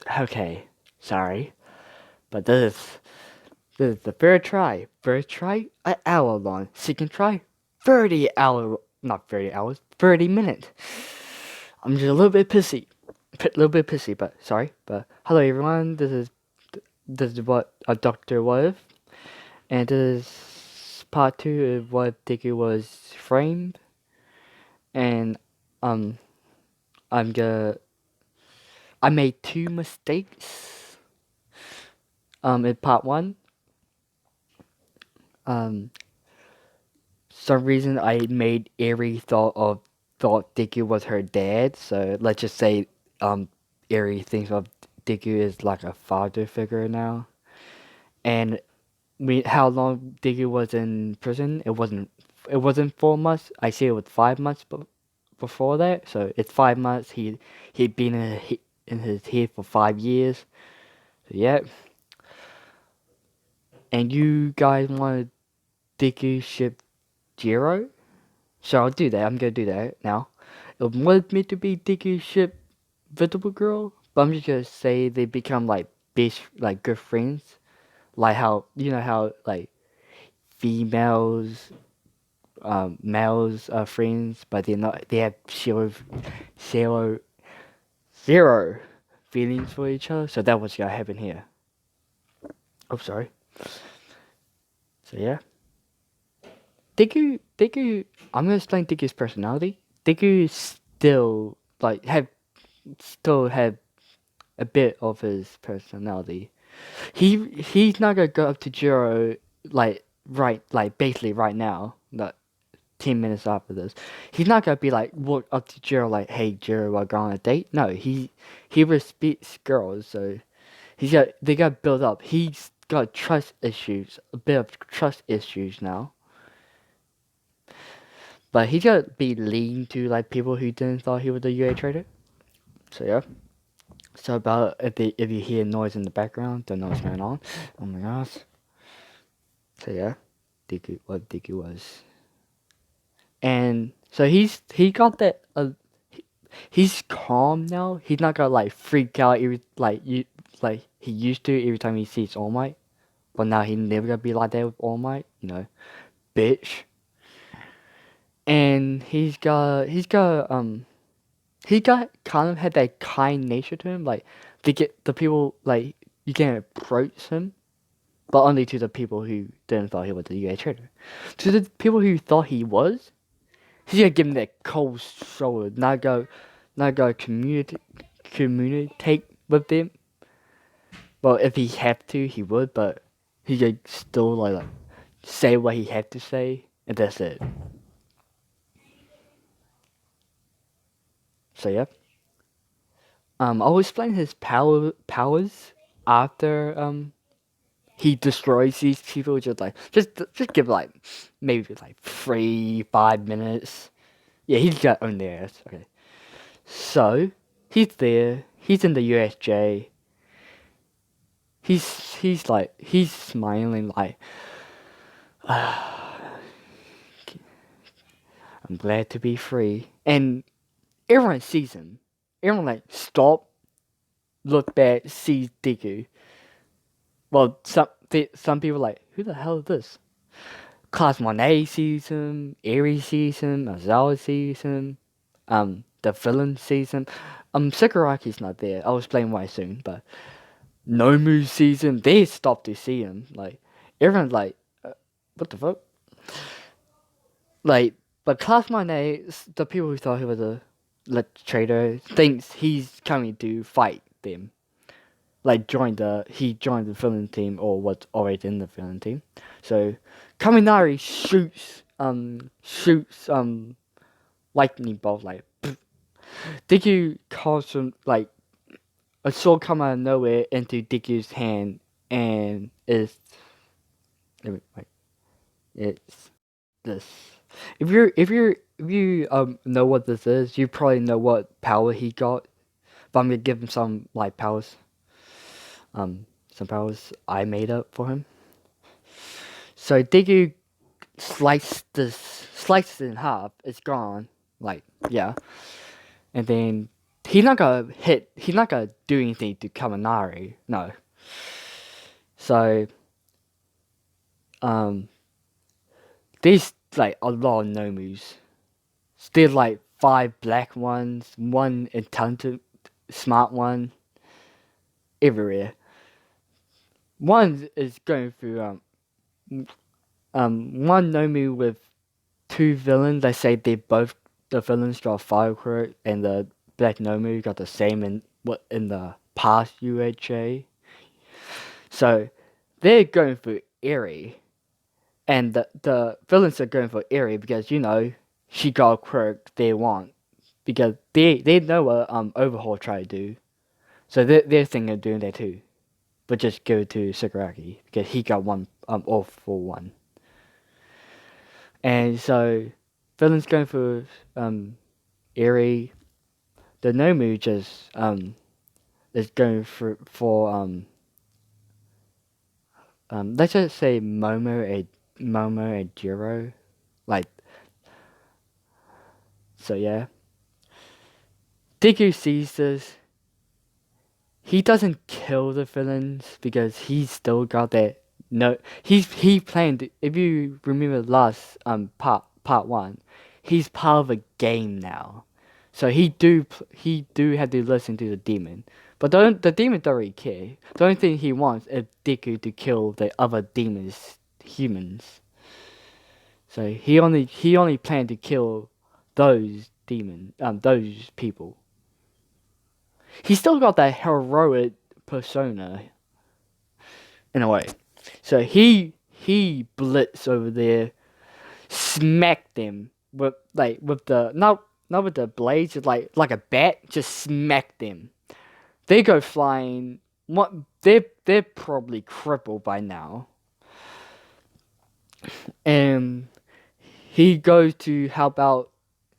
Okay, sorry, but this is the third try. First try, an hour long. Second try, 30 minutes. I'm just a little bit pissy, but sorry. But hello everyone, this is what a doctor was, and this is part 2 of what Dicky was framed, and um, I'm gonna. I made 2 mistakes. In part 1, um, some reason I made Eri thought Deku was her dad. So let's just say Eri thinks of Deku as like a father figure now. And how long Deku was in prison? It wasn't 4 months. I see it was 5 months before that. So it's 5 months. He'd been in his head for 5 years. So yeah. And you guys wanted Deku ship Jiro? So I'll do that. I'm gonna do that now. It was meant to be Dicky's ship Visible Girl, but I'm just gonna say they become like best, like good friends. Like how how like females, males are friends, but they're not. They have zero, zero feelings for each other. So that was gonna happen here. Oh, sorry. So yeah, Deku. I'm gonna explain Deku's personality. Deku still have a bit of his personality. He's not gonna go up to Jiro basically right now, like 10 minutes after this. He's not gonna be like walk up to Jiro like, hey Jiro, we're going on a date. No, he respects girls, so they got built up. He's got trust issues, a bit of trust issues now. But he's gonna be lean to like people who didn't thought he was a UA trader. So yeah. So about if you hear noise in the background, don't know what's going on. Oh my gosh. So yeah, what Deku was, and so he got that. He's calm now. He's not gonna like freak out like he used to every time he sees All Might. But now he never gonna be like that with All Might. Bitch. And he got kind of had that kind nature to him. Like to get the people like you can approach him, but only to the people who didn't thought he was a UA trader. To the people who thought he was, he's gonna give him that cold shoulder, not go communicate with them. Well, if he had to, he would, but he could still like say what he had to say, and that's it. So yeah, I'll explain his powers after he destroys these people. Just give like maybe like 3-5 minutes. Yeah, he's got own their ass. Okay. So he's there. He's in the USJ. He's smiling like I'm glad to be free. And everyone sees him. Everyone like stop, look back, see Deku. Well, some people like who the hell is this? Class 1A sees him. Eri sees him. Azawa sees him. The villain sees him. Sakuraki's not there. I'll explain why soon. But Nomu sees him. They stop to see him. Like everyone's like, what the fuck? Like, but Class 1A, the people who thought he was a trader, thinks he's coming to fight them. Like he joined the villain team or was already in the villain team. So Kaminari shoots lightning bolt like. Deku calls him like a sword come out of nowhere into Deku's hand, and it's this. If you know what this is, you probably know what power he got. But I'm gonna give him some like powers. Some powers I made up for him. So Deku slices it in half. It's gone. Like yeah, and then he's not gonna hit. He's not gonna do anything to Kaminari. No. So there's like a lot of Nomus. There's like 5 black ones, 1 intelligent, smart one, everywhere. One is going through one Nomu with 2 villains. They say they both the villains got Hagakure and the black Nomu got the same in the past UHA. So they're going for Eri, and the villains are going for Eri because she got a quirk they want because they know what Overhaul tried to do, so they're thinking of doing that too, but just go to Sakuragi because he got one all for one, and so villains going for Eri. The Nomu just is going for let's just say Momo and Jiro, like, so yeah. Deku sees this. He doesn't kill the villains because he's still got that. No, he planned. If you remember last part 1, he's part of a game now, so he do have to listen to the demon. But the demon don't really care. The only thing he wants is Deku to kill the other demons, humans. So he only planned to kill those those people. He still got that heroic persona in a way. So he blitzed over there, smacked them with the not with the blades, just like a bat, just smacked them. They go flying. What they're probably crippled by now. And he goes to help out,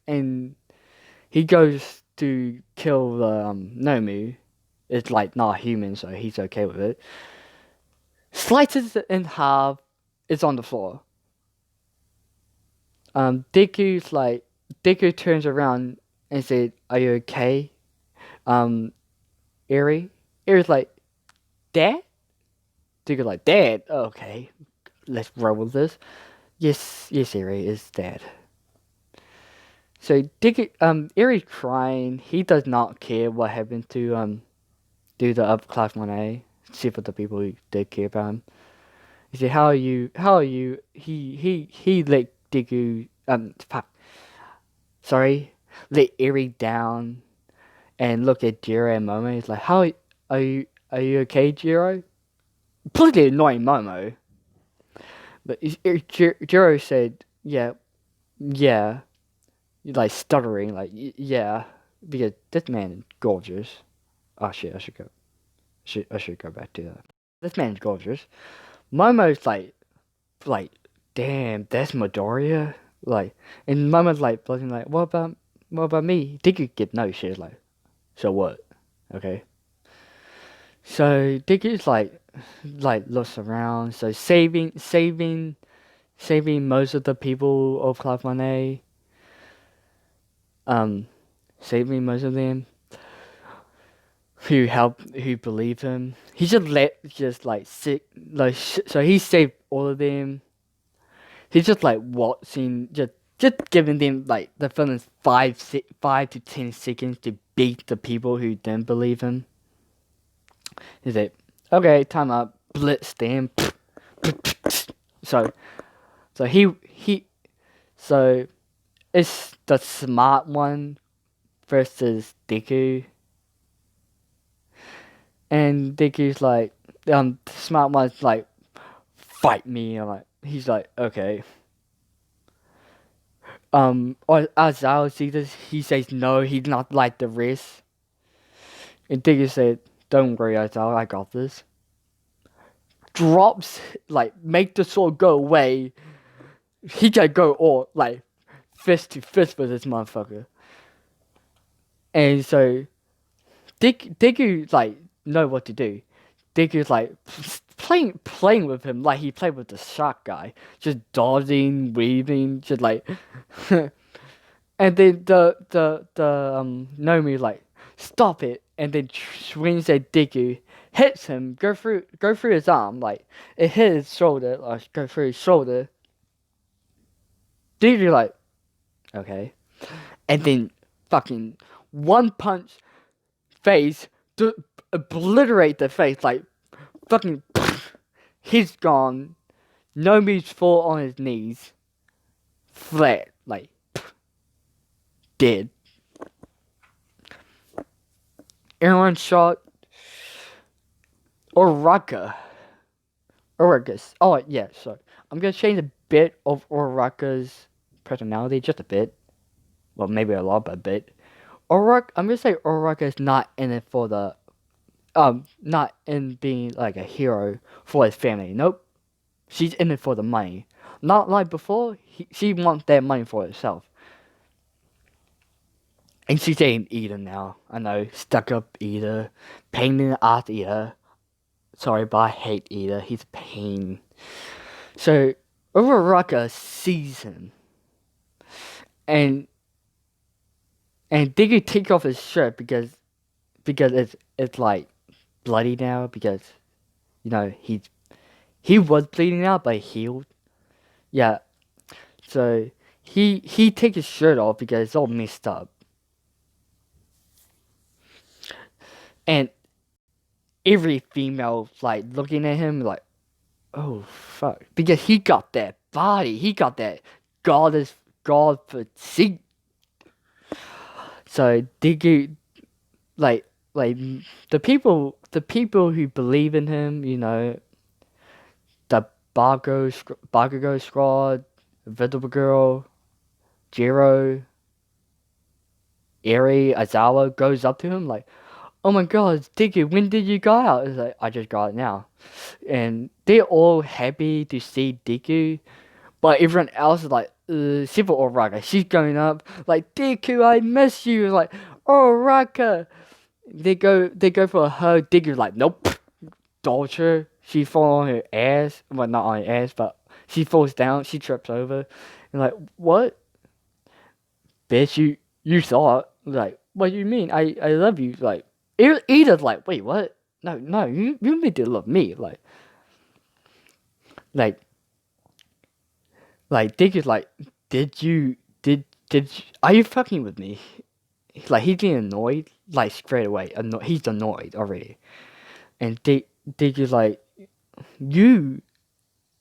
and he goes to kill the Nomu. It's like not human, so he's okay with it. Slices it in half. It's on the floor. Deku turns around and said, "Are you okay, Eri?" Eri's like, "Dad?" Deku's like, "Dad? Okay, let's roll with this." Yes, Eri is Dad. So Eri's crying. He does not care what happened to do the upper class 1A, except for the people who did care about him. He said, "How are you? How are you?" He let Deku sorry, let Eri down and look at Jiro and Momo. He's like, "How are you? Are you okay, Jiro?" Completely annoying Momo. But Jiro said, "Yeah, yeah," like stuttering, like yeah, because this man is gorgeous. Oh shit, I should go. I should go back to that. This man's gorgeous. Momo's like, damn, that's Midoriya. Like, and Momo's like, buzzing like, what about me? Deku get no shit. Like, so what? Okay. So Deku's like looks around. So saving most of the people of Class 1A. Saving most of them who believe him. He just like sick like so he saved all of them. He's just like watching, just giving them like the villains 5 to 10 seconds to beat the people who didn't believe him. He's like, okay, time up, blitz them. So so it's the smart one versus Deku. And Deku's like, the smart one's like, fight me. He's like, okay. Or Azal sees this, he says no, he's not like the rest. And Deku said, don't worry, Azal, I got this. Drops, like, make the sword go away. He can go all, like, fist to fist with this motherfucker. And so, Deku, like, know what to do. Deku's like playing with him like he played with the shark guy, just dodging, weaving, just like. And then the Nomi like stop it, and then swings at Deku, hits him, go through his arm, like it hit his shoulder, like go through his shoulder. Deku like, okay, and then fucking one punch face to obliterate the face, like fucking he's gone. Nomi's fall on his knees, flat, like dead. Everyone shot Uraraka. Uraraka's. Oh yeah, so I'm gonna change a bit of Uraraka's personality, just a bit. Well, maybe a lot, but a bit. Uraraka, I'm gonna say Uraraka is not in it for the not in being like a hero for his family. Nope. She's in it for the money. Not like before, she wants that money for herself. And she's saying Ida now. I know, stuck up Ida. Pain in the ass Ida. Sorry, but I hate Ida. He's a pain. So, Uraraka sees him. And Diggy take off his shirt because it's like bloody now because you know he was bleeding out but healed. Yeah. So he takes his shirt off because it's all messed up. And every female like looking at him like, oh fuck, because he got that body, he got that god physique. So Deku, like the people who believe in him, you know, the Bakugo squad, Invisible Girl, Jiro, Eri, Aizawa goes up to him like, oh my god, Deku, when did you go out? It's like, I just got it now. And they're all happy to see Deku, but everyone else is like, except for Uraraka, she's going up, like, Deku, I miss you. Like, Uraraka. They go for a hug. Deku's like, nope. Dodge her. She falls on her ass. Well, not on her ass, but she falls down. She trips over. And like, what? Bitch, you saw it. Like, what do you mean? I love you. Like, Ida's like, wait, what? No, you need to love me. Like, Dick is like, did you, are you fucking with me? Like, he's getting annoyed, like, straight away. He's annoyed already. And Dick is like, you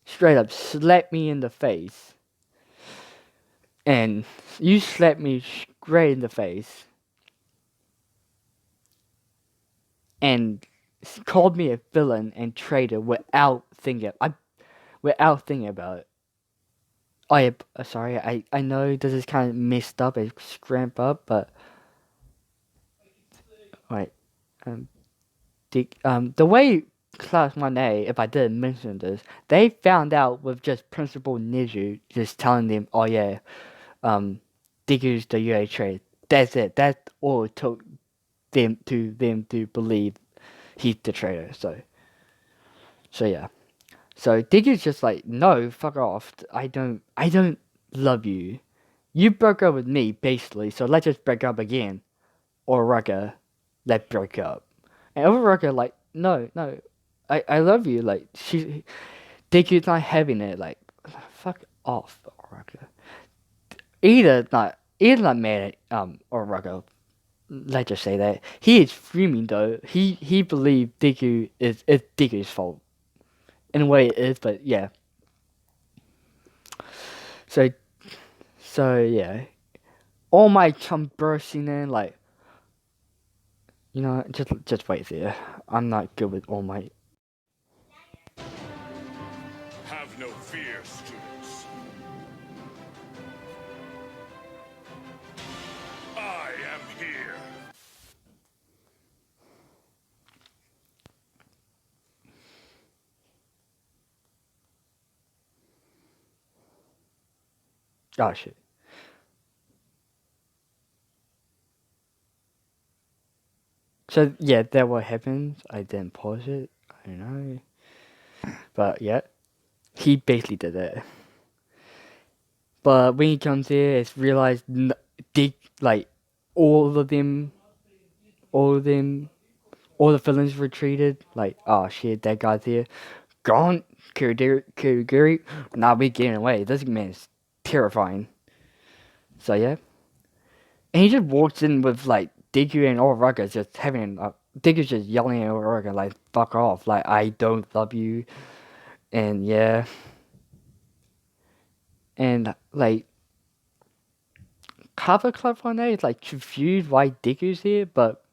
straight up slapped me in the face. And you slapped me straight in the face. And called me a villain and traitor without thinking about it. Sorry, I know this is kind of messed up and scramped up, but right, the way Class 1A, if I didn't mention this, they found out with just Principal Nezu just telling them, oh yeah, Deku's the UA traitor. That's it. That's all it took them to believe he's the traitor. So yeah. So Deku's just like, no, fuck off. I don't love you. You broke up with me, basically, so let's just break up again. Or Uraraka, let's break up. And Uraraka like, no, I love you. Like, Deku's not having it. Like, fuck off, Uraraka. Ida's not mad at Uraraka. Let's just say that. He is fuming though. He believed Deku is Deku's fault. In a way it is, but yeah. So yeah. All my chum bursting in like, you know, just wait there. I'm not good with All Might. Have no fear, students. I am here. Oh shit. So yeah, that what happens. I didn't pause it. I don't know. But yeah, he basically did that. But when he comes here, it's realized like all of them all of them, all the villains retreated. Like, oh shit, that guy's here. Gone, Kurigiri. Now we getting away. This man's terrifying. So yeah, and he just walks in with like Deku and Uraraka just having. Deku's just yelling at Uraraka like, "Fuck off!" Like, I don't love you. And yeah, and like Cover Club on there is like confused why Deku's here, but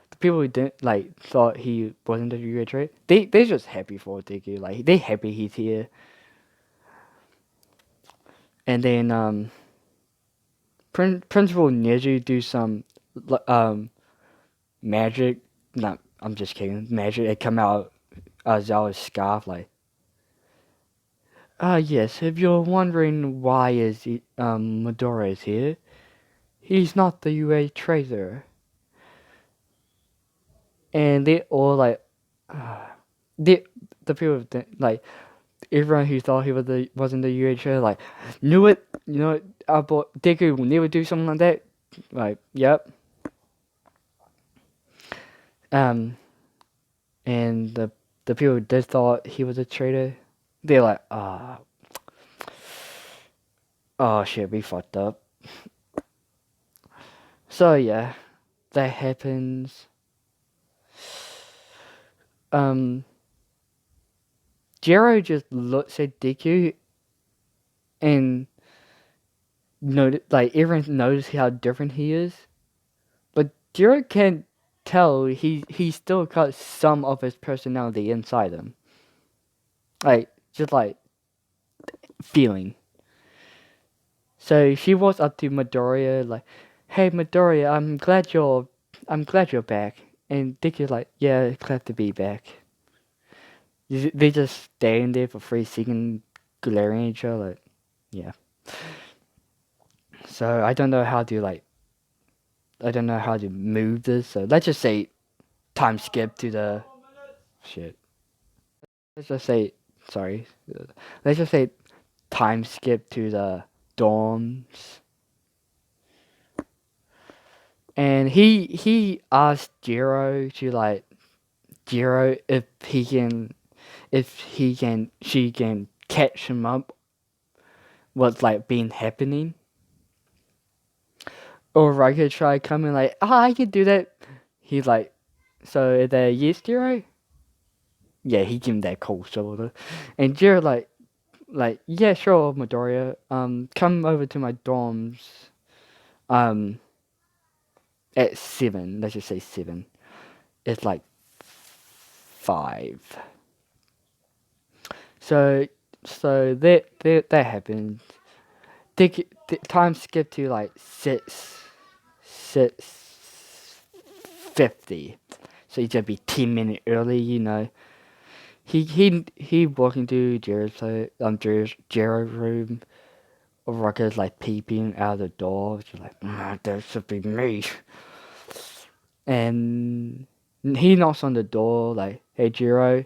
the people who didn't like thought he wasn't a UA trade, they're just happy for Deku. Like they happy he's here. And then Principal Nezu do some magic. Not, I'm just kidding. Magic. It come out Zawa's scarf like. Yes. If you're wondering why is Midoriya is here, he's not the UA trader. And they all like, the people like everyone who thought he wasn't the UA trader like knew it. You know, I bought Deku will never do something like that. Like, yep. Um, and the people who did thought he was a traitor, they're like, oh shit, we fucked up. So yeah, that happens. Jiro just looks at Deku and like everyone knows how different he is, but Jiro can tell he still got some of his personality inside him, like just like feeling. So she walks up to Midoriya like, "Hey Midoriya, I'm glad you're back." And Deku's like, "Yeah, glad to be back." They just staying there for 3 seconds, glaring at each other. Like, yeah. So I don't know how to move this. So let's just say time skip to the shit. Let's just say sorry. Let's just say time skip to the dorms. And he asked Jiro to like Jiro if she can catch him up what's like been happening. Or I could try coming like, I can do that. He's like, so the yes, Jiro? Yeah, he gave him that cold shoulder. And Jiro yeah, sure, Midoriya. Come over to my dorms. Um, at 7. Let's just say 7. It's like 5. So that happened. Time skip to like 6:50. So he's gonna be 10 minutes early. You know, he walking to Jared's room. Rucker's like peeping out the door. She's like, that should be me. And he knocks on the door like, "Hey, Jiro."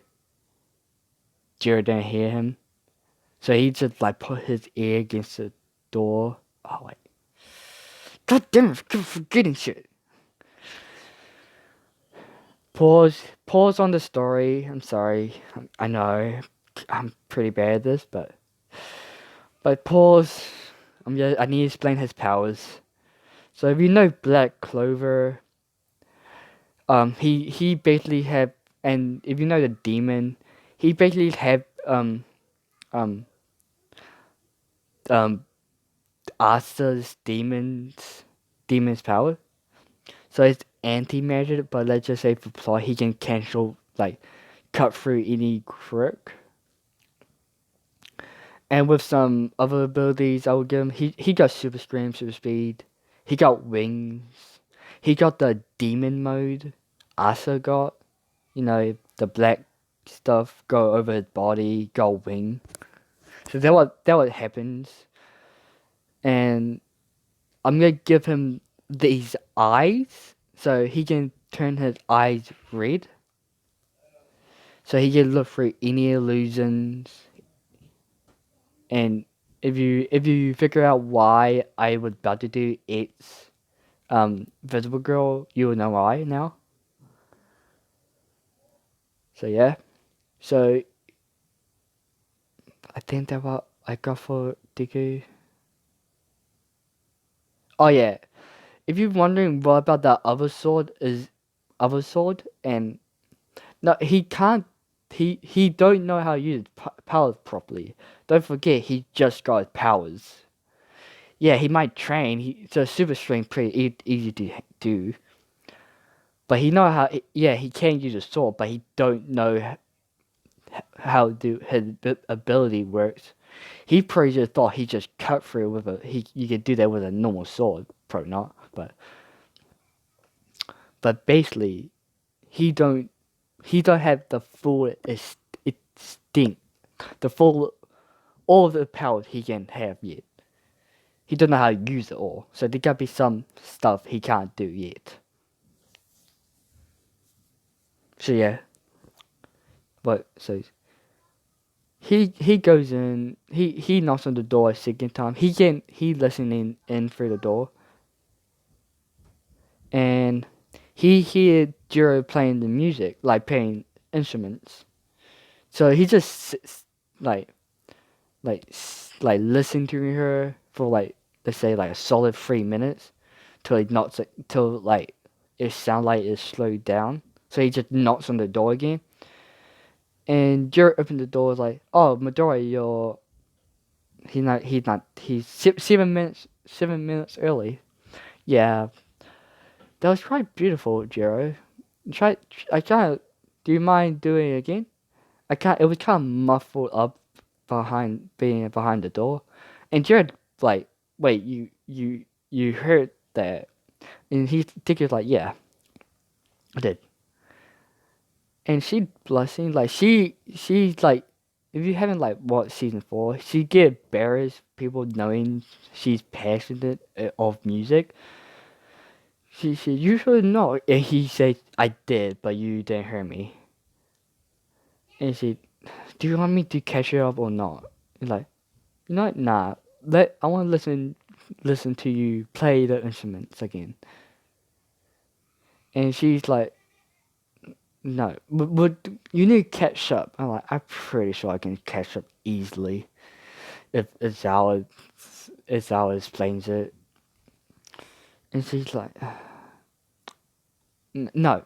Jiro didn't hear him, so he just like put his ear against the door. Oh wait, god damn it, keep forgetting shit. Pause on the story. I'm sorry. I know I'm pretty bad at this, but pause. I need to explain his powers. So if you know Black Clover, he basically have, and if you know the demon, he basically have um um Asa's demon's power. So it's anti-magic, but let's just say for plot, he can cancel like cut through any crook. And with some other abilities, I would give him. He got super scream, super speed. He got wings. He got the demon mode. Asa got, the black stuff go over his body, got wing. So that what happens. And I'm gonna give him these eyes, so he can turn his eyes red. So he can look through any illusions. And if you figure out why I was about to do it's Visible Girl, you will know why now. So yeah. So I think that what I got for Deku. Oh yeah. If you're wondering what about that other sword, and no, he can't. He don't know how to use powers properly. Don't forget, he just got his powers. Yeah, he might train. So super strength pretty easy to do. But he know how. Yeah, he can use a sword, but he don't know how his ability works. He probably just thought he just cut through with you could do that with a normal sword. Probably not, but basically he don't have the full instinct, the full all of the powers he can have yet. He don't know how to use it all, so there gotta be some stuff he can't do yet. So yeah, but so he goes in, he knocks on the door a second time. He listening in through the door, and he hear Jiro playing the music, like playing instruments. So he just sits, like listening to her for like, let's say like a solid 3 minutes till he knocks it, till like it sounds like it's slowed down. So he just knocks on the door again, and Jiro opens the door like, oh Midori, he's 7 minutes early. Yeah, that was quite beautiful, Jiro. Try I kind of. Do you mind doing it again? I can't. It was kind of muffled up behind the door, and Jared like, wait, you heard that? And he thinks like, yeah, I did. And she blushing like she's like, if you haven't like watched season 4, she get embarrassed people knowing she's passionate of music. She said, you should know, and he said, I did, but you didn't hear me. And she, do you want me to catch it up or not? And like, you know what? Nah. I want to listen to you play the instruments again. And she's like, no, but you need to catch up. I'm like, I'm pretty sure I can catch up easily if Zawa explains it. And she's like, no.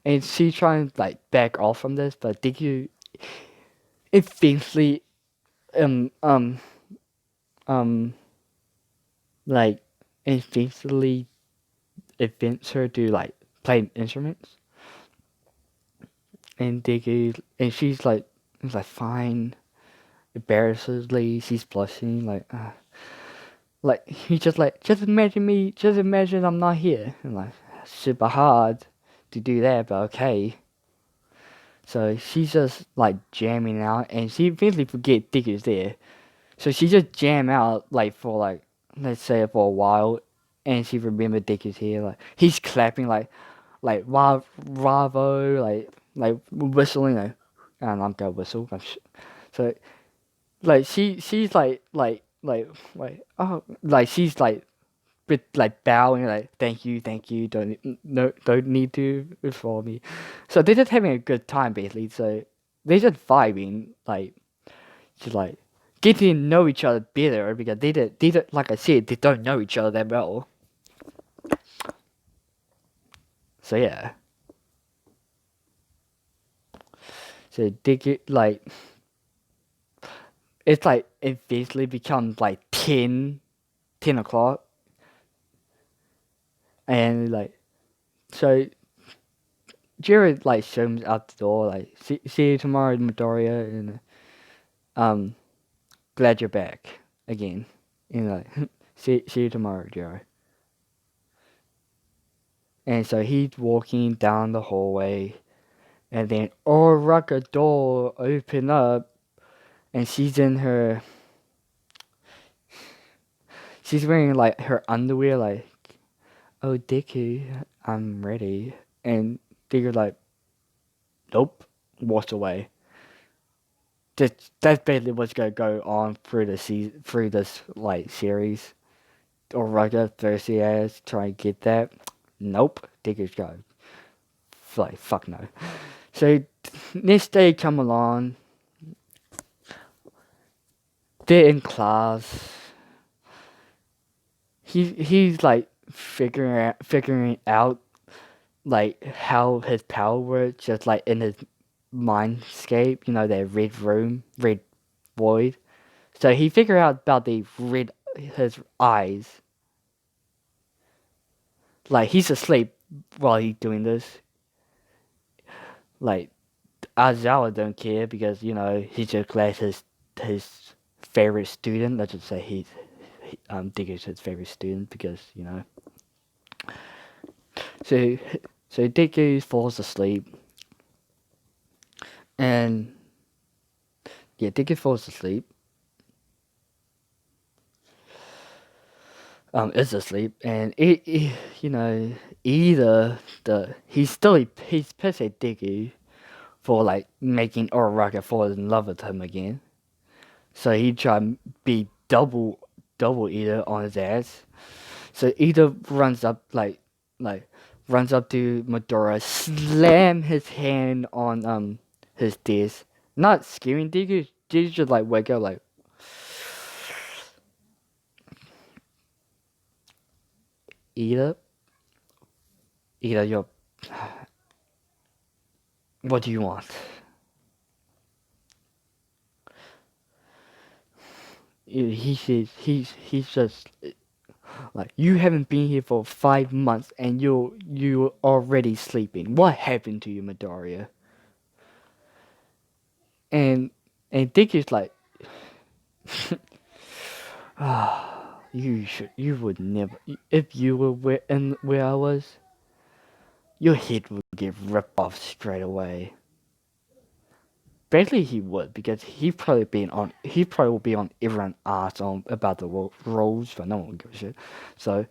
And she's trying to like back off from this, but did you eventually um um um like eventually events her to like play instruments? And Diggy, and she's like, it's like fine, embarrassedly, she's blushing, like he just imagine me, just imagine I'm not here, and like super hard to do that, but okay. So she's just like jamming out, and she eventually forget Diggy's there, so she just jam out like for like, let's say for a while, and she remember Diggy's here, like he's clapping like bravo, like whistling, and I'm gonna whistle. So like she's like oh, like she's like bit like bowing, like thank you, don't need to for me. So they're just having a good time basically. So they're just vibing, like just like getting to know each other better, because they did like I said, they don't know each other that well. So yeah. So they get like, it's like it basically becomes like 10 o'clock, and like so Jared like shows out the door like, see you tomorrow, Midoriya, and um glad you're back again, and like see you tomorrow, Jared. And so he's walking down the hallway, and then Uraraka door open up, and she's wearing like her underwear, like, oh Dicky, I'm ready, and Digger's like, nope, walks away. That's basically what's gonna go on through the through this like series. Uraraka thirsty ass trying to get that. Nope, Deku's got like fuck no. So next day come along, they're in class. He's like figuring out like how his power works, just like in his mindscape. You know, that red room, red void. So he figured out about the red his eyes. Like he's asleep while he's doing this. Like Azawa don't care because he's just glad his favorite student. Let's just say Deku's his favorite student because So so Deku falls asleep and yeah, Deku falls asleep. Is asleep and either he's pissed at Deku for like making Uraraka fall in love with him again. So he try to be double Ida on his ass. So Ida runs up to Madara, slam his hand on his desk. Not scaring Deku, Deku just like wake up like Ida, you're what do you want? He's just like you haven't been here for 5 months and you're already sleeping. What happened to you, Midoriya? And Dick is like, you would never if you were where I was, your head would get ripped off straight away. Basically, he would because he probably will be on everyone's ass on about the rules, but no one would give a shit. So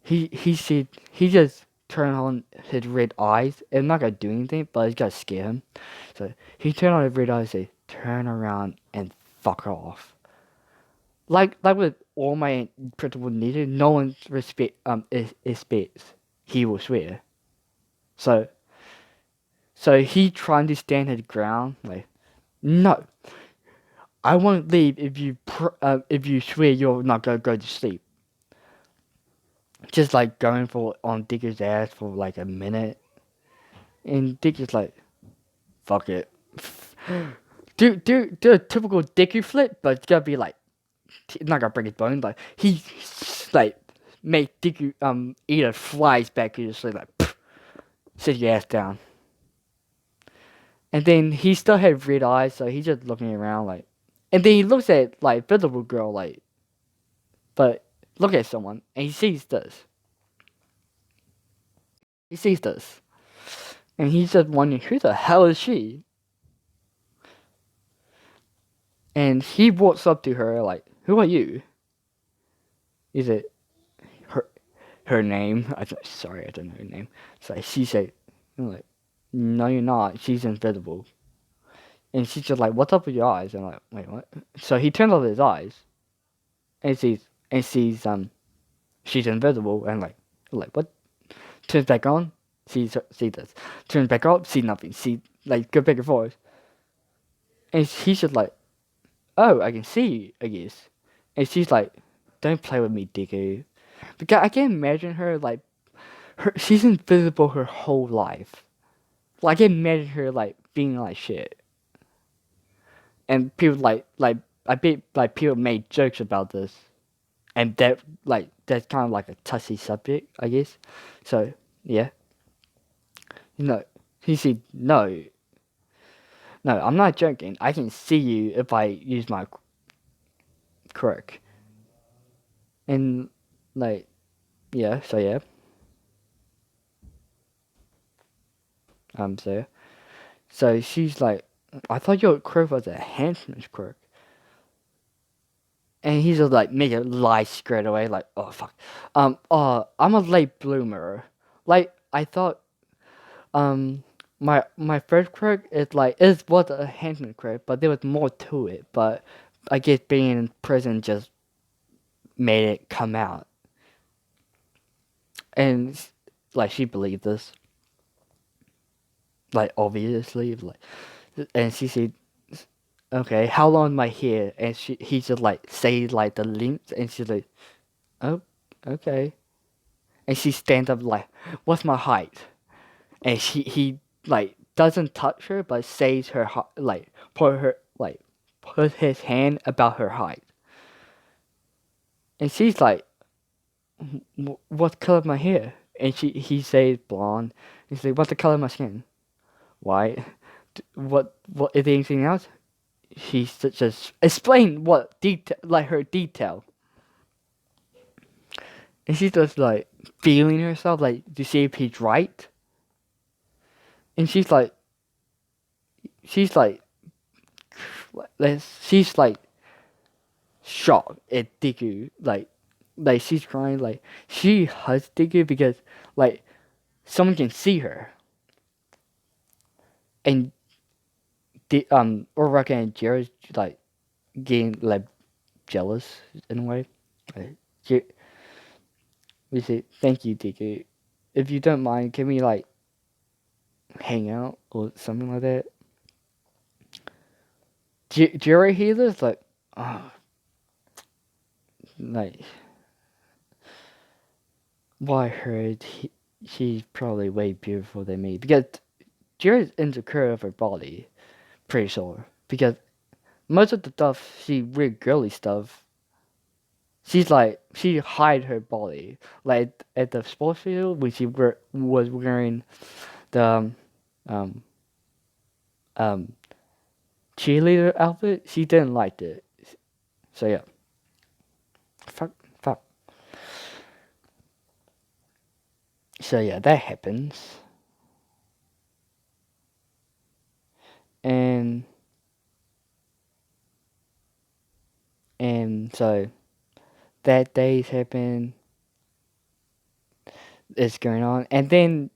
he said he just turned on his red eyes. It's not gonna do anything, but it's gonna scare him. So he turned on his red eyes and said, "Turn around and fuck off." Like with all my principal needed, no one expects he will swear. So he trying to stand his ground like, no, I won't leave if you swear you're not gonna go to sleep. Just like going for on Dicker's ass for like a minute, and Dicker's like, fuck it. Do a typical Dicky flip, but it's gotta be like, it's not gonna break his bone, but he like make Dicky either flies back to sleep like, sit your ass down. And then he still had red eyes, so he's just looking around like, and then he looks at like visible girl like, but look at someone and he sees this. He sees this, and he's just wondering who the hell is she. And he walks up to her like, "Who are you?" Is it her name? Sorry, I don't know her name. So she said, like, "No, you're not. She's invisible." And she's just like, "What's up with your eyes?" And I'm like, "Wait, what?" So he turns off his eyes, and sees she's invisible, and like what? Turns back on, see this. Turns back up, see nothing. See like go back and forth, and he's just like, "Oh, I can see you, I guess." And she's like, "Don't play with me, Deku." Because I can imagine her like she's invisible her whole life. Like I can imagine her like being like shit. And people I bet like people made jokes about this. And that's kind of like a touchy subject, I guess. So yeah. He said no. No, I'm not joking. I can see you if I use my quirk. And like yeah, so yeah. So yeah. So she's like, I thought your quirk was a handsome quirk. And he's just like make a lie straight away, like, oh fuck. I'm a late bloomer. Like I thought my first quirk is like it was a handsome quirk, but there was more to it. But I guess being in prison just made it come out. And like she believed this. Like obviously, like, and she said, "Okay, how long my hair?" And he just like say like the length, and she's like, "Oh, okay." And she stands up like, "What's my height?" And he like doesn't touch her, but says her like put his hand about her height, and she's like, "What color of my hair?" And he says blonde. He says, "What's the color of my skin?" White. What is there anything else? She just explain what detail, like her detail, and she's just like feeling herself, like to see if he's right. And she's like, she's like shocked at Deku, like she's crying, like she hugs Deku because like someone can see her, and the Uraraka and Jiro's like getting like jealous in a way. Like, we say thank you, Deku. If you don't mind, can we like hang out or something like that? Jiro healers like, oh, like, well, I heard she's probably way beautiful than me because Jiro's insecure of her body, pretty sure. Because most of the stuff she weird girly stuff, she's like she hide her body. Like at the sports field when she was wearing the um um cheerleader outfit, she didn't like it. So yeah, fuck, fuck. So yeah, that happens, and so that day's happen. Is going on, and then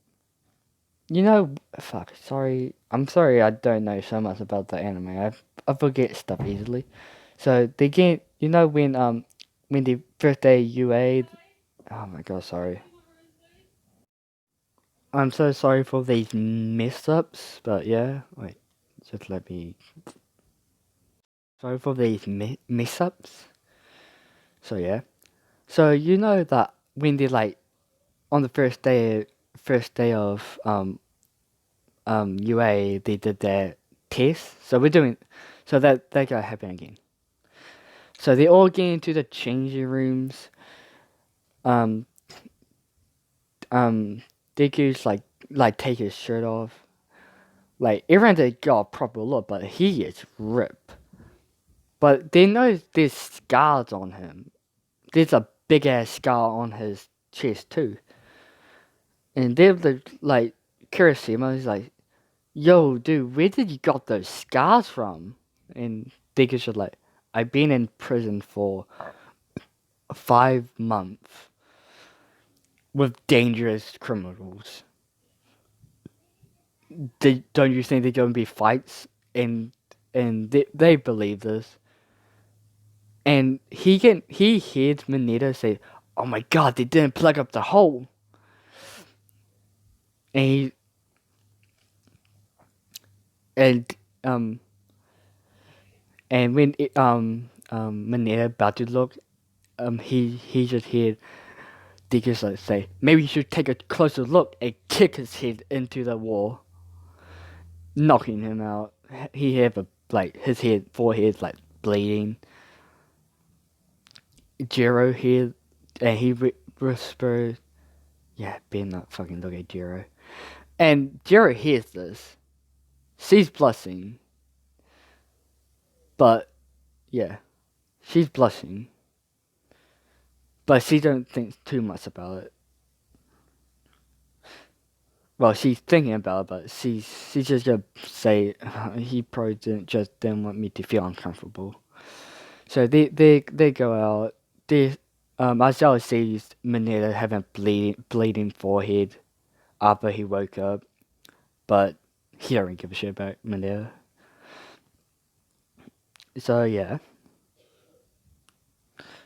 fuck. Sorry, I'm sorry. I don't know so much about the anime. I forget stuff easily. So they get when the first day UA. Oh my god, sorry. I'm so sorry for these mess ups, but yeah, wait, just let me. Sorry for these mess ups. So yeah, so you know that when they like on the first day of UA, they did their test. So we're doing, so that got happen again. So they all get into the changing rooms. Um, Deku's like take his shirt off. Like everyone they got a proper look, but he is ripped. But they know there's scars on him. There's a big ass scar on his chest too. And they're like Kirishima is like, "Yo, dude, where did you got those scars from?" And Deku's just like, "I've been in prison for 5 months with dangerous criminals. Don't you think there's going to be fights?" And they believe this. And he hears Mineta say, "Oh my god, they didn't plug up the hole." And he and um and when Mineta about to look, he just heard Deacon like say, "Maybe you should take a closer look," and kick his head into the wall, knocking him out. He had like his forehead like bleeding. Jiro here, and he whispered, "Yeah, better not fucking look at Jiro." And Jiro hears this. She's blushing, but yeah, she's blushing, but she don't think too much about it. Well, she's thinking about it, but she's just gonna say he probably didn't want me to feel uncomfortable. So they go out. They Marcel sees Mineta having bleeding forehead after he woke up, but he don't really give a shit about Mineta. So yeah.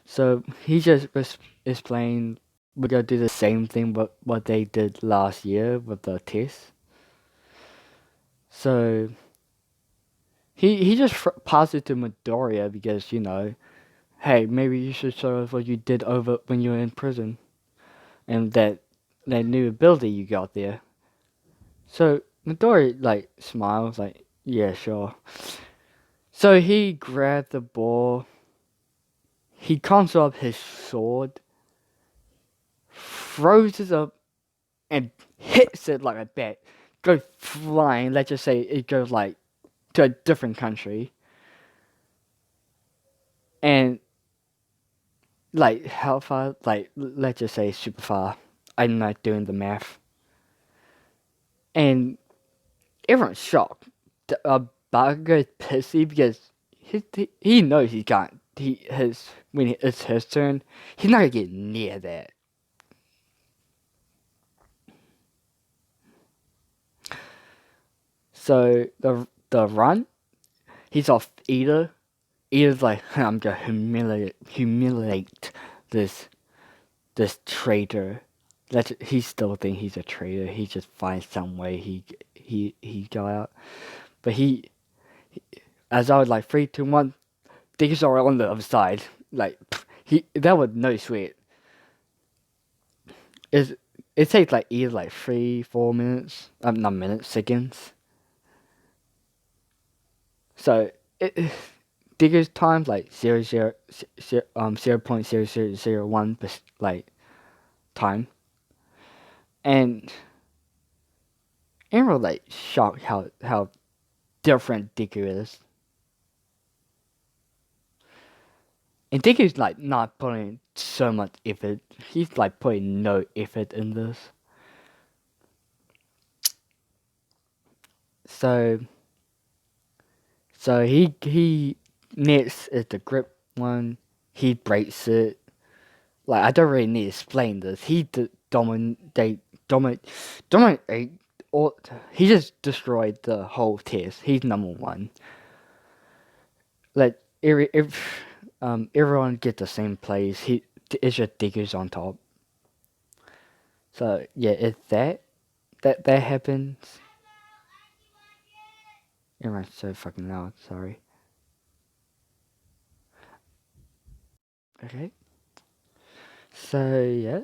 So he just was explained we're gonna do the same thing what they did last year with the test. So he just passed it to Midoriya because hey, maybe you should show us what you did over when you were in prison and that new ability you got there. So Midoriya like smiles like, yeah, sure. So he grabbed the ball. He comes up his sword, throws it up, and hits it like a bat. Goes flying. Let's just say it goes like to a different country, and like how far? Like let's just say super far. I'm not doing the math, and everyone's shocked. Bakugo's pissy because he knows he can't. When it's his turn, he's not gonna get near that. So the run, he's off Ida. Ida's like, I'm gonna humiliate this traitor. He still think he's a traitor. He just finds some way he got out. But as I was like 3, 2, 1, Dicky's already on the other side. Like that was no sweat. It takes like either like 3, 4 minutes. Not minutes, seconds. So Digger's times like 0.0001 like time, and Emerald like shocked how different Digger is, and Digger's like not putting so much effort. He's like putting no effort in this. So he next is the grip one. He breaks it. Like I don't really need to explain this. He dominate all. He just destroyed the whole test. He's number one. Like if everyone get the same place, it's just Diggers on top. So yeah, if that happens, everyone's so fucking loud. Sorry. Okay. So yeah.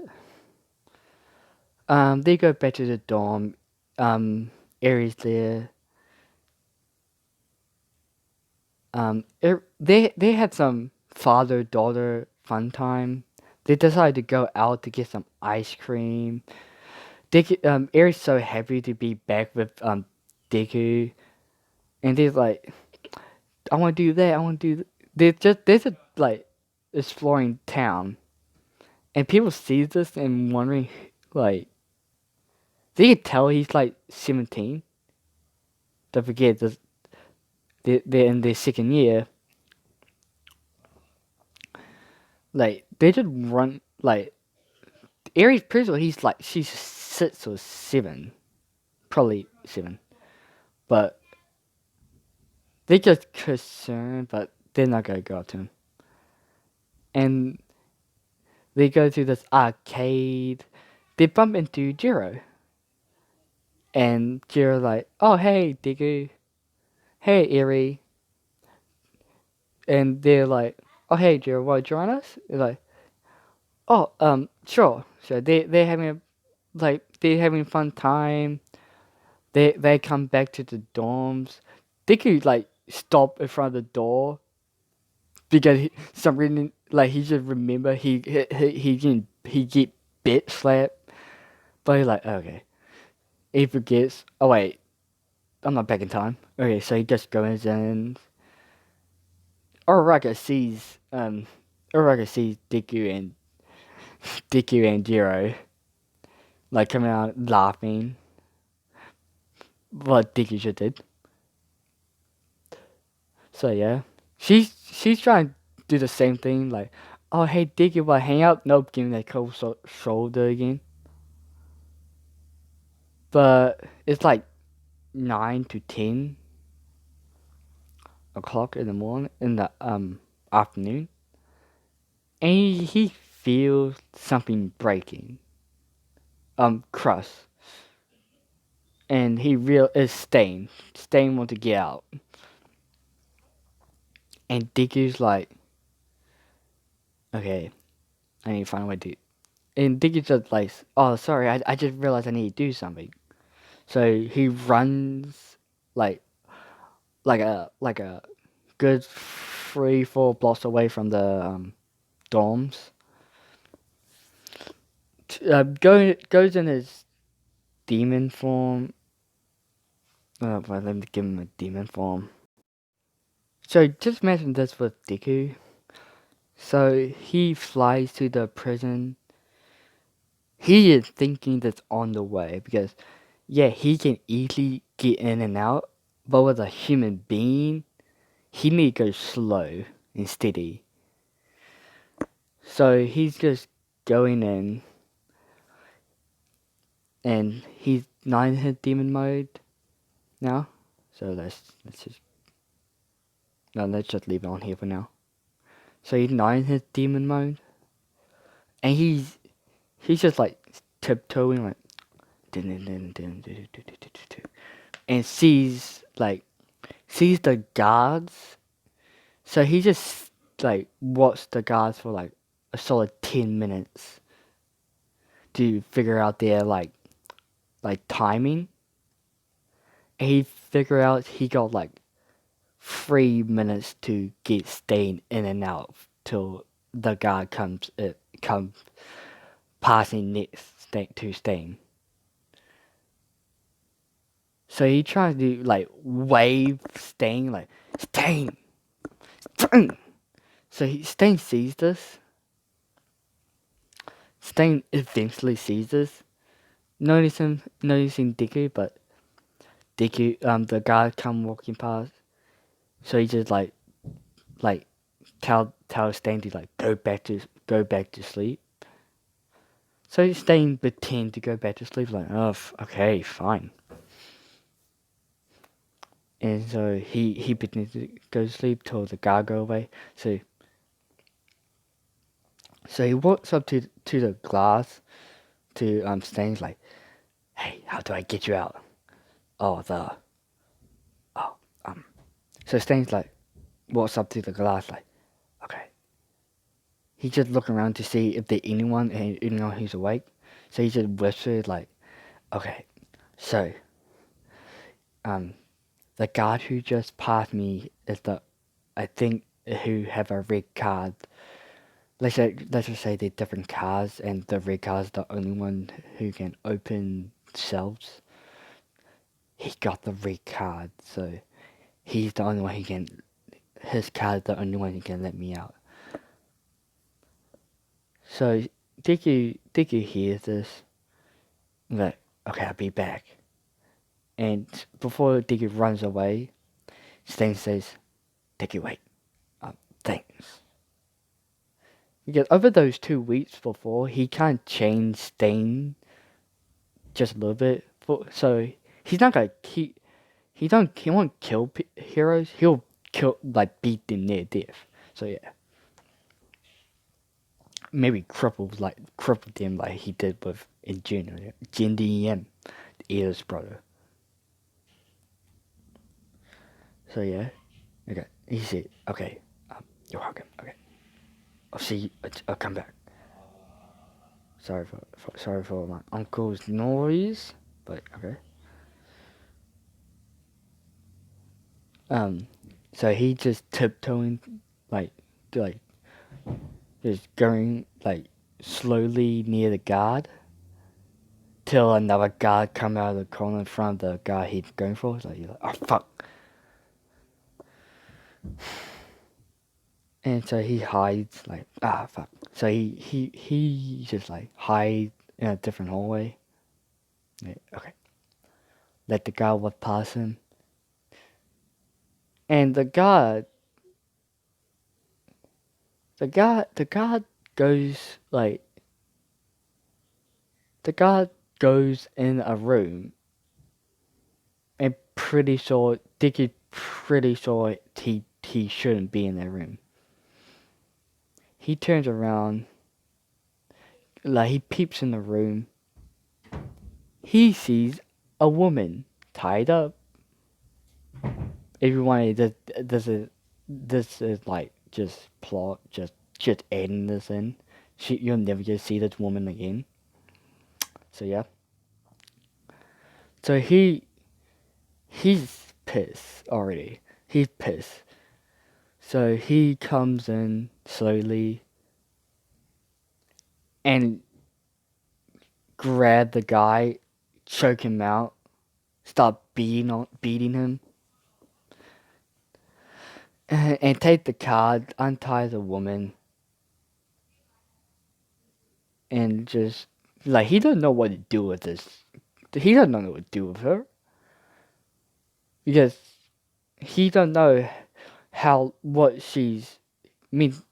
They go back to the dorm. Aries there. They had some father daughter fun time. They decided to go out to get some ice cream. Aries so happy to be back with Deku, and they're like, I want to do that. I want to do. They're just like exploring town, and people see this and wondering like they can tell he's like 17. Don't forget this. They're in their second year. Like they just run like Aries Principal. She's 6 or 7, probably 7. But they just concerned, but they're not gonna go up to him. And they go to this arcade. They bump into Jiro, and Jiro like, oh hey Deku, hey Eri, and they're like, oh hey Jiro, want to join us? They're like, oh sure. So they're having they're having fun time. They come back to the dorms. They could like stop in front of the door because some reason like he just remember he get bit slapped, but he's like okay. He forgets. Oh wait, I'm not back in time. Okay, so he just goes in. Uraraka sees Deku and Jiro like coming out laughing. What Deku just did. So yeah, she's trying to do the same thing. Like, oh hey, Dick, you want to hang out? Nope, give me that cold shoulder again. But it's like 9 to 10 o'clock in the morning in the afternoon, and he feels something breaking. Crust. And he real is Stain. Stain want to get out. And Dicky's like, okay, I need to find a way to. And Dicky's just like, oh, sorry, I just realized I need to do something. So he runs like a good 3-4 blocks away from the dorms. Goes in his demon form. Well, let me give him a demon form. So just imagine this with Deku. So he flies to the prison. He is thinking that's on the way because, yeah, he can easily get in and out, but with a human being, he need to go slow and steady. So he's just going in, and he's not in his demon mode now. So let's just leave it on here for now. So he's not in his demon mode, and he's just like tiptoeing like and sees the guards. So he just like watched the guards for like a solid 10 minutes to figure out their timing. And he figured out he got like 3 minutes to get Stain in and out till the guard comes passing next to Stain. So he tries to like wave Stain like Stain. So Stain sees this. Stain eventually sees this, noticing Deku, but Deku the guy come walking past. So he just like tell Stain to like go back to sleep. So Stain pretend to go back to sleep like, oh okay, fine. And so he pretends to go to sleep till the guard go away. So he walks up to the glass to Stain's like, hey, how do I get you out? Oh so Stain's like walks up to the glass like, okay. He just looking around to see if there's anyone who's awake. So he just whispered like, okay, so the guard who just passed me is I think who have a red card. Let's just say they're different cards, and the red card is the only one who can open cells. He got the red card, so he's the only one who can. His card is the only one who can let me out. So Deku hears this. Like, okay, I'll be back. And before Deku runs away, Stain says, Deku, wait. Thanks. Because over those 2 weeks before, he kind of changed Stain just a little bit. So he's not gonna he won't kill heroes. He'll beat them near death. So yeah, maybe cripple them like he did with Jin DM, Eda's brother. So yeah, okay. He said, okay, you're welcome. Okay, I'll see you. I'll come back. Sorry for my uncle's noise, but okay. So he just tiptoeing, like, like, just going like slowly near the guard, till another guard come out of the corner in front of the guy he's going for. It's like, you're like, oh fuck. And so he hides, like, fuck. So he just like hide in a different hallway. Yeah, okay. Let the guard walk past him. And the guard goes like the guard goes in a room, and pretty sure Dickie pretty sure he shouldn't be in that room. he turns around, like he peeps in the room. He sees a woman tied up. Everyone, this is like just plot, just adding this in. You'll never just see this woman again. So yeah. So he's pissed already. He's pissed. So he comes in slowly and grab the guy, choke him out, start beating him, and take the card, untie the woman, and just like he doesn't know what to do with this. He doesn't know what to do with her because he doesn't know what she's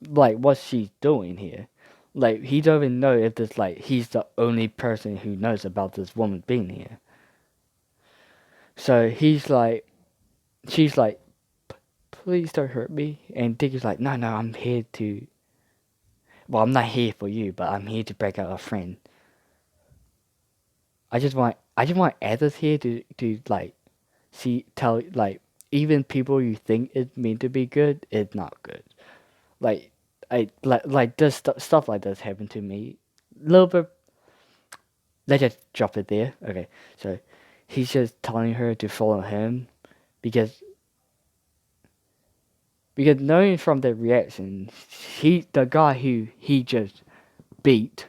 like what she's doing here. Like he don't even know if this like he's the only person who knows about this woman being here. So she's like, please don't hurt me. And Dick is like, no, I'm here to. Well, I'm not here for you, but I'm here to break out a friend. I just want others here to like tell like even people you think is meant to be good, it's not good. Like like this stuff like this happened to me. Little bit. Let's just drop it there. Okay, so he's just telling her to follow him because knowing from the reaction, the guy who he just beat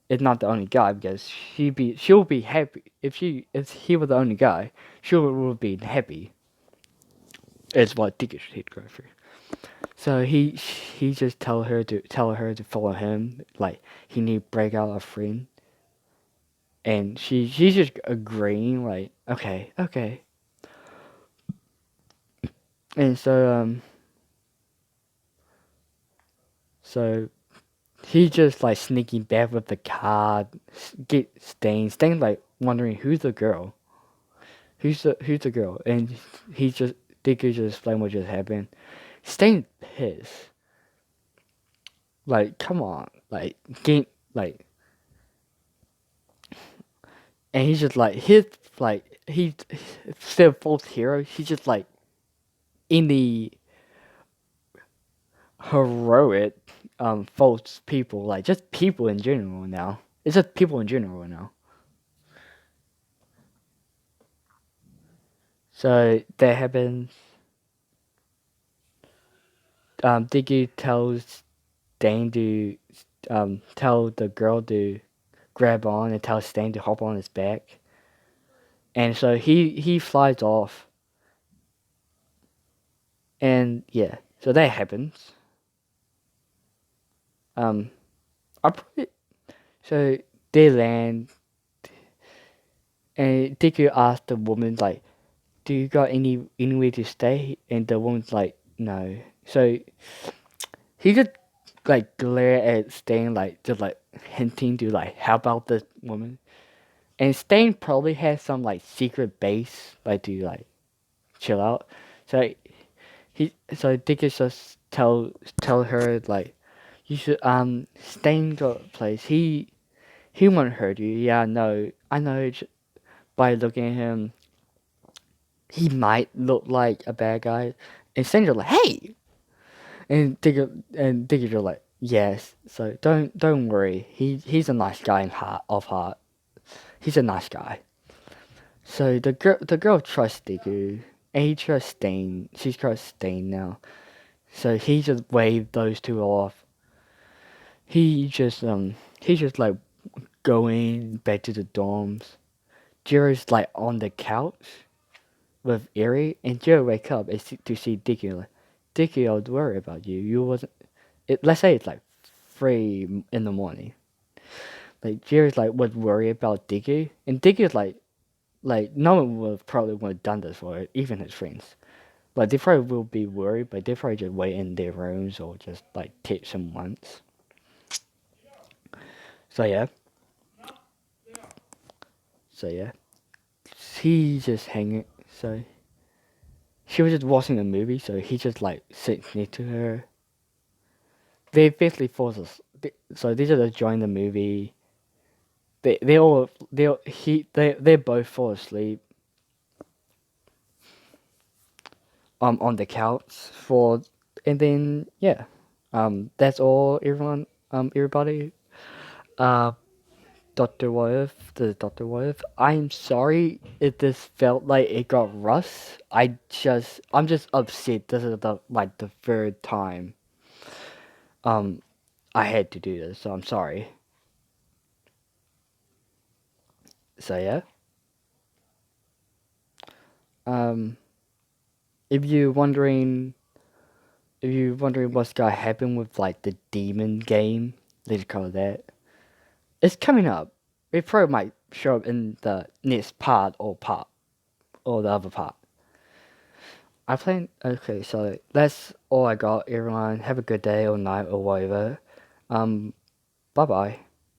is not the only guy because she'll be happy if he was the only guy, she would be happy. Is what Dick should go through. So he just tell her to follow him. Like he need to break out a friend, and she's just agreeing. Like okay. And so he just like sneaking back with the card, get Stain like wondering who's the girl, who's the girl, and he just Dick just explain what just happened. Stain pissed. Like come on, like get like. And he's just like he's still false hero. He's just like in the heroic false people, like just people in general now. It's just people in general now. So that happens. Diggy tells Dane to tell the girl to grab on and tell Stain to hop on his back. And so he flies off. And yeah, so that happens. I probably so they land, and Deku asked the woman like, "Do you got anywhere to stay?" And the woman's like, "No." So he just like glare at Stain like just like hinting to like help out this woman. And Stain probably has some like secret base like to like chill out. So Deku just tell her like, you should Stain got a place. He won't hurt you. Yeah, no, I know. By looking at him, he might look like a bad guy. And Sandra's like, hey, Digger's like, yes. So don't worry. He's a nice guy in heart. He's a nice guy. So the girl trusts Digger, and he trusts Stain. She trusts Stain now. So he just waved those two off. He's just like going back to the dorms. Jiro's like on the couch with Eri, and Jiro wake up to see Dicky. Like, Dicky, I was worried about you. You wasn't. Let's say it's like 3 in the morning. Like Jiro's like was worried about Dicky, and Dicky's like no one would probably would have done this for it, even his friends. Like they probably will be worried, but they probably just wait in their rooms or just like text him once. So yeah. So yeah. He just hanging. So she was just watching a movie, so he just like sits next to her. they basically force us. So these are the join the movie. They both fall asleep on the couch for, and then yeah, that's all everybody. Uh, Dr. Wolf. I'm sorry if this felt like it got rushed. I'm just upset. This is the third time um I had to do this, so I'm sorry. So yeah. Um, if you're wondering what's gonna happen with like the demon game, let's call that. It's coming up. It probably might show up in the next part or the other part. I think okay, so that's all I got, everyone. Have a good day or night or whatever. Bye bye.